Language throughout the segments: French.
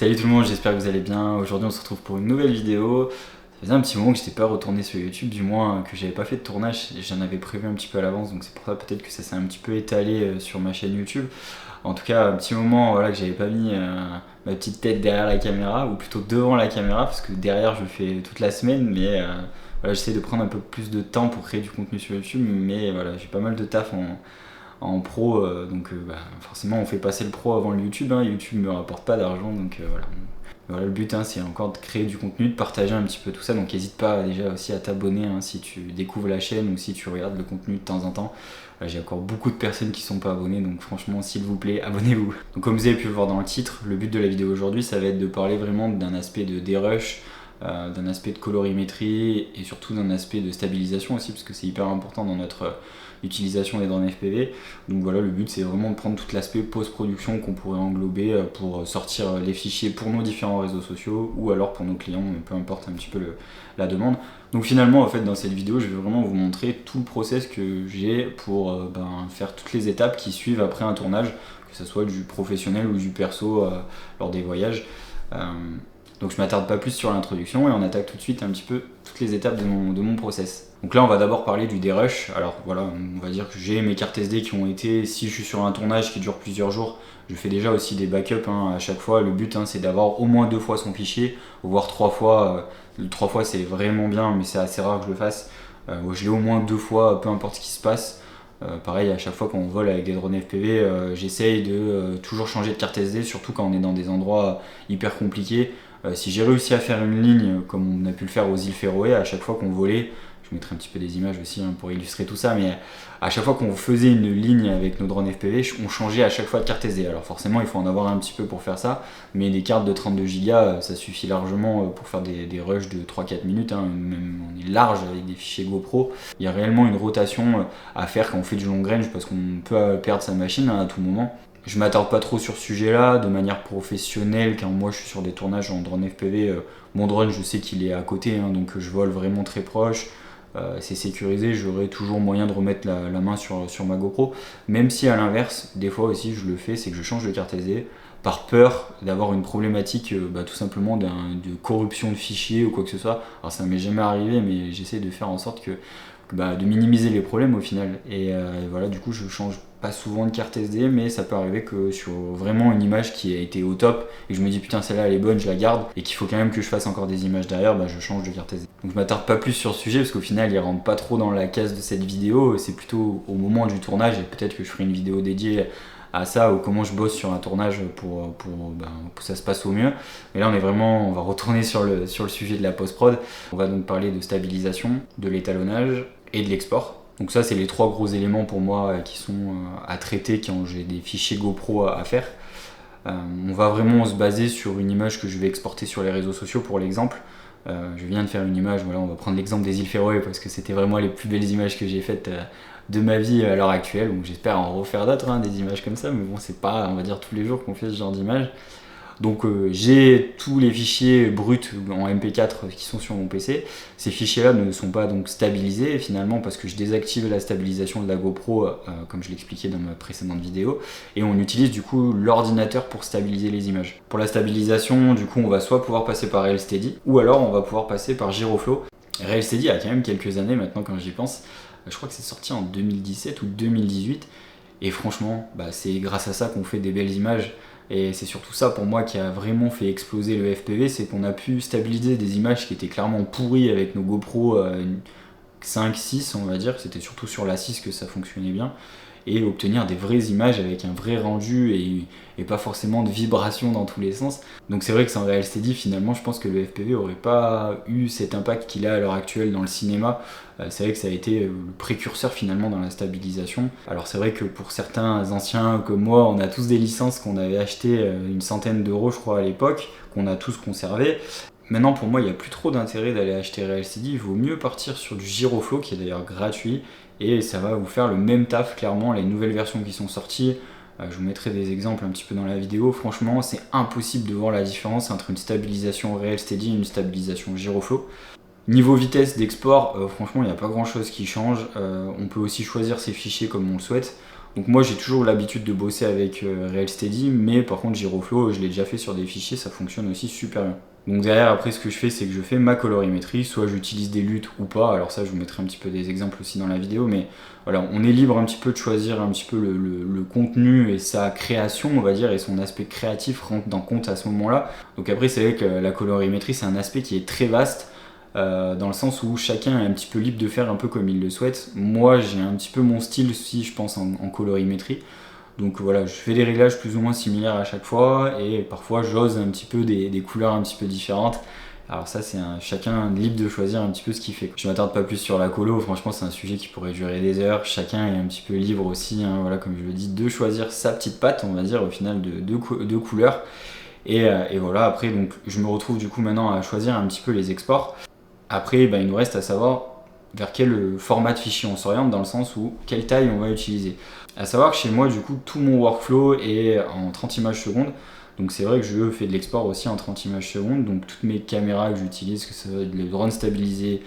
Salut tout le monde, j'espère que vous allez bien. Aujourd'hui on se retrouve pour une nouvelle vidéo. Ça faisait un petit moment que j'étais pas retourné sur YouTube, du moins que j'avais pas fait de tournage. J'en avais prévu un petit peu à l'avance, donc c'est pour ça peut-être que ça s'est un petit peu étalé sur ma chaîne YouTube. En tout cas, un petit moment voilà, que j'avais pas mis ma petite tête derrière la caméra, ou plutôt devant la caméra, parce que derrière je le fais toute la semaine, mais voilà, j'essaie de prendre un peu plus de temps pour créer du contenu sur YouTube, mais voilà, j'ai pas mal de taf en pro, forcément on fait passer le pro avant le YouTube, hein. YouTube me rapporte pas d'argent, donc voilà. Voilà, le but c'est encore de créer du contenu, de partager un petit peu tout ça, donc n'hésite pas déjà aussi à t'abonner si tu découvres la chaîne ou si tu regardes le contenu de temps en temps. J'ai encore beaucoup de personnes qui sont pas abonnées, donc franchement s'il vous plaît abonnez-vous. Donc comme vous avez pu le voir dans le titre, le but de la vidéo aujourd'hui ça va être de parler vraiment d'un aspect de dérush, d'un aspect de colorimétrie et surtout d'un aspect de stabilisation aussi, parce que c'est hyper important dans notre utilisation des drones FPV. Donc voilà, le but c'est vraiment de prendre tout l'aspect post-production qu'on pourrait englober pour sortir les fichiers pour nos différents réseaux sociaux ou alors pour nos clients, peu importe un petit peu la demande. Donc finalement en fait dans cette vidéo je vais vraiment vous montrer tout le process que j'ai pour faire toutes les étapes qui suivent après un tournage, que ce soit du professionnel ou du perso lors des voyages. Donc je m'attarde pas plus sur l'introduction et on attaque tout de suite un petit peu toutes les étapes de mon process. Donc là on va d'abord parler du dérush. Alors voilà, on va dire que j'ai mes cartes SD qui ont été, si je suis sur un tournage qui dure plusieurs jours, je fais déjà aussi des backups à chaque fois. Le but c'est d'avoir au moins 2 fois son fichier, voire 3 fois. 3 fois c'est vraiment bien, mais c'est assez rare que je le fasse. Je l'ai au moins 2 fois, peu importe ce qui se passe. Pareil, à chaque fois qu'on vole avec des drones FPV, j'essaye de toujours changer de carte SD, surtout quand on est dans des endroits hyper compliqués. Si j'ai réussi à faire une ligne comme on a pu le faire aux îles Féroé, à chaque fois qu'on volait, je mettrai un petit peu des images aussi pour illustrer tout ça, mais à chaque fois qu'on faisait une ligne avec nos drones FPV, on changeait à chaque fois de carte SD. Alors forcément il faut en avoir un petit peu pour faire ça, mais des cartes de 32 Go ça suffit largement pour faire des rushs de 3-4 minutes, même on est large avec des fichiers GoPro. Il y a réellement une rotation à faire quand on fait du long range parce qu'on peut perdre sa machine à tout moment. Je m'attarde pas trop sur ce sujet-là de manière professionnelle, car moi je suis sur des tournages en drone FPV. Mon drone, je sais qu'il est à côté, donc je vole vraiment très proche. C'est sécurisé, j'aurai toujours moyen de remettre la main sur ma GoPro. Même si à l'inverse, des fois aussi je le fais, c'est que je change de carte SD par peur d'avoir une problématique tout simplement de corruption de fichiers ou quoi que ce soit. Alors ça m'est jamais arrivé, mais j'essaie de faire en sorte de minimiser les problèmes au final. Et voilà, du coup je change pas souvent de carte SD, mais ça peut arriver que sur vraiment une image qui a été au top et que je me dis putain celle-là elle est bonne, je la garde, et qu'il faut quand même que je fasse encore des images derrière, je change de carte SD. Donc je m'attarde pas plus sur ce sujet parce qu'au final il rentre pas trop dans la case de cette vidéo, c'est plutôt au moment du tournage, et peut-être que je ferai une vidéo dédiée à ça, ou comment je bosse sur un tournage pour que ça se passe au mieux. Mais là on va retourner sur le sujet de la post-prod. On va donc parler de stabilisation, de l'étalonnage et de l'export. Donc ça c'est les 3 gros éléments pour moi qui sont à traiter quand j'ai des fichiers GoPro à faire. On va vraiment se baser sur une image que je vais exporter sur les réseaux sociaux pour l'exemple. Je viens de faire une image, voilà, on va prendre l'exemple des îles Féroé parce que c'était vraiment les plus belles images que j'ai faites de ma vie à l'heure actuelle. Donc j'espère en refaire d'autres, des images comme ça, mais bon c'est pas on va dire tous les jours qu'on fait ce genre d'image. Donc j'ai tous les fichiers bruts en MP4 qui sont sur mon PC. Ces fichiers-là ne sont pas donc stabilisés finalement parce que je désactive la stabilisation de la GoPro comme je l'expliquais dans ma précédente vidéo, et on utilise du coup l'ordinateur pour stabiliser les images. Pour la stabilisation, du coup on va soit pouvoir passer par RealSteady ou alors on va pouvoir passer par Gyroflow. RealSteady a quand même quelques années maintenant quand j'y pense. Je crois que c'est sorti en 2017 ou 2018 et franchement c'est grâce à ça qu'on fait des belles images. Et c'est surtout ça pour moi qui a vraiment fait exploser le FPV, c'est qu'on a pu stabiliser des images qui étaient clairement pourries avec nos GoPro 5-6 on va dire, c'était surtout sur la 6 que ça fonctionnait bien, et obtenir des vraies images avec un vrai rendu et pas forcément de vibrations dans tous les sens. Donc c'est vrai que sans RealSteady finalement je pense que le FPV aurait pas eu cet impact qu'il a à l'heure actuelle dans le cinéma. C'est vrai que ça a été le précurseur finalement dans la stabilisation. Alors c'est vrai que pour certains anciens comme moi, on a tous des licences qu'on avait achetées une centaine d'euros je crois à l'époque, qu'on a tous conservées. Maintenant pour moi il n'y a plus trop d'intérêt d'aller acheter RealSteady, il vaut mieux partir sur du Gyroflow qui est d'ailleurs gratuit, et ça va vous faire le même taf clairement. Les nouvelles versions qui sont sorties, je vous mettrai des exemples un petit peu dans la vidéo, franchement c'est impossible de voir la différence entre une stabilisation RealSteady et une stabilisation Gyroflow. Niveau vitesse d'export, franchement il n'y a pas grand chose qui change, on peut aussi choisir ses fichiers comme on le souhaite. Donc moi j'ai toujours l'habitude de bosser avec Real Steady, mais par contre Giroflow, je l'ai déjà fait sur des fichiers, ça fonctionne aussi super bien. Donc derrière, après, ce que je fais, c'est que je fais ma colorimétrie, soit j'utilise des luttes ou pas, alors ça je vous mettrai un petit peu des exemples aussi dans la vidéo, mais voilà, on est libre un petit peu de choisir un petit peu le contenu et sa création, on va dire, et son aspect créatif rentre dans compte à ce moment-là. Donc après, c'est vrai que la colorimétrie, c'est un aspect qui est très vaste, dans le sens où chacun est un petit peu libre de faire un peu comme il le souhaite. Moi, j'ai un petit peu mon style aussi, je pense, en colorimétrie. Donc voilà, je fais des réglages plus ou moins similaires à chaque fois et parfois j'ose un petit peu des couleurs un petit peu différentes. Alors ça c'est chacun libre de choisir un petit peu ce qu'il fait. Je m'attarde pas plus sur la colo, franchement c'est un sujet qui pourrait durer des heures. Chacun est un petit peu libre aussi, hein, voilà, comme je le dis, de choisir sa petite patte, on va dire au final de couleurs. Et voilà, après donc je me retrouve du coup maintenant à choisir un petit peu les exports. Après il nous reste à savoir vers quel format de fichier on s'oriente, dans le sens où quelle taille on va utiliser. À savoir que chez moi, du coup, tout mon workflow est en 30 images secondes. Donc c'est vrai que je fais de l'export aussi en 30 images secondes. Donc toutes mes caméras que j'utilise, que ce soit le drone stabilisé,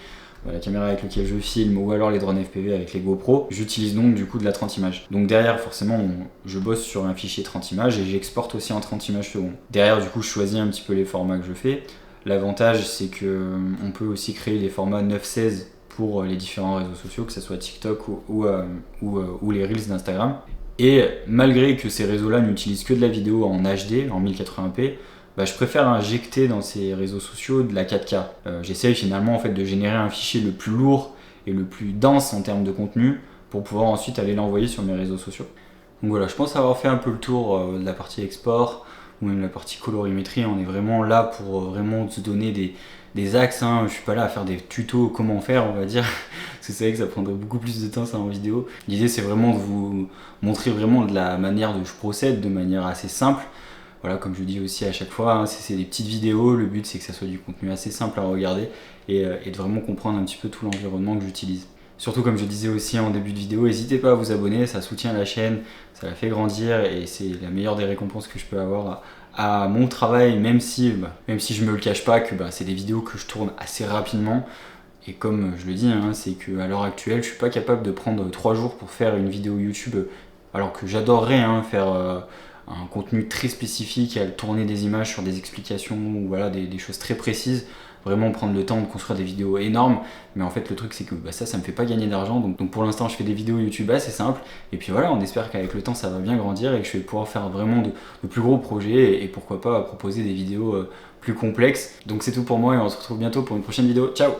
la caméra avec laquelle je filme, ou alors les drones FPV avec les GoPro, j'utilise donc du coup de la 30 images. Donc derrière, forcément, je bosse sur un fichier 30 images et j'exporte aussi en 30 images secondes. Derrière, du coup, je choisis un petit peu les formats que je fais. L'avantage, c'est que on peut aussi créer les formats 9-16 pour les différents réseaux sociaux, que ce soit TikTok ou les Reels d'Instagram. Et malgré que ces réseaux-là n'utilisent que de la vidéo en HD, en 1080p, je préfère injecter dans ces réseaux sociaux de la 4K. J'essaye finalement en fait, de générer un fichier le plus lourd et le plus dense en termes de contenu pour pouvoir ensuite aller l'envoyer sur mes réseaux sociaux. Donc voilà, je pense avoir fait un peu le tour de la partie export ou même la partie colorimétrie. On est vraiment là pour vraiment se donner des axes, hein. Je suis pas là à faire des tutos comment faire, on va dire, parce que c'est vrai que ça prendrait beaucoup plus de temps ça en vidéo. L'idée c'est vraiment de vous montrer vraiment de la manière dont je procède, de manière assez simple. Voilà, comme je dis aussi à chaque fois, hein, c'est des petites vidéos, le but c'est que ça soit du contenu assez simple à regarder et de vraiment comprendre un petit peu tout l'environnement que j'utilise. Surtout comme je disais aussi en début de vidéo, n'hésitez pas à vous abonner, ça soutient la chaîne, ça la fait grandir et c'est la meilleure des récompenses que je peux avoir à mon travail, même si je me le cache pas que c'est des vidéos que je tourne assez rapidement. Et comme je le dis, hein, c'est qu'à l'heure actuelle, je suis pas capable de prendre 3 jours pour faire une vidéo YouTube, alors que j'adorerais faire un contenu très spécifique, à tourner des images sur des explications ou voilà, des choses très précises. Vraiment prendre le temps de construire des vidéos énormes, mais en fait le truc c'est que ça me fait pas gagner d'argent, donc pour l'instant je fais des vidéos YouTube assez simples, et puis voilà, on espère qu'avec le temps ça va bien grandir et que je vais pouvoir faire vraiment de plus gros projets et pourquoi pas proposer des vidéos plus complexes. Donc c'est tout pour moi et on se retrouve bientôt pour une prochaine vidéo, ciao!